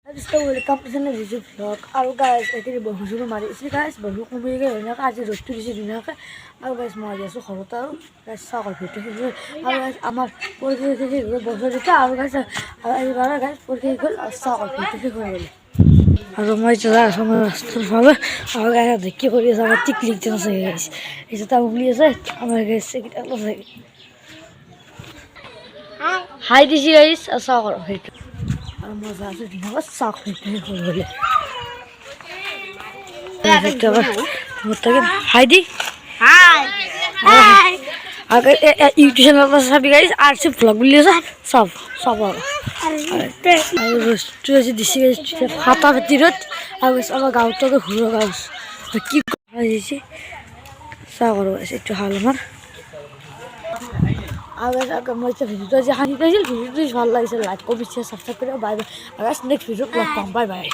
welcome to channel Riju blog और guys एके बहुजुर मारि इसी गाइस बहु कमी गे होना आज रस्तु दिसे दुनियाके और गाइस म आज आसु घरत और गाइस सागर भिडिओ और गाइस आमार परीक्षा से बছর दिता और गाइस एबार गाइस परीक्षा गल सागर भिडिओ गल और मैं चला समय रास्ता भाবে और गाइस देखि करि আছে আমার টিক লিখতে আছে गाइस এটা তা উগলি আছে আমার গাইস এটা আছে हाय दिसी गाइस सागर भिडिओ और मजा आसे दिनक साग भिडिओ गल हाय दी हाय हाय अगर यूट्यूब चैनल पर सभी गाइस आरसी व्लॉग बोलिए सब और रोस्ट আছে দিছি গাইস হাতা ভিতৰত আর গাইস আমার গাঁওটা তো ঘুরো গাছ কি দিছি সাগর গাইস একটু হাল আমার আর গাইস আগে মই তো ভিডিওটা যে হানি দিছিল ভিডিওটা ভালো লাগছে লাইক কমেন্ট শেয়ার সাবস্ক্রাইব করে বাই বাই আর গাইস নেক্সট ভিডিও ব্লগ পাম বাই বাই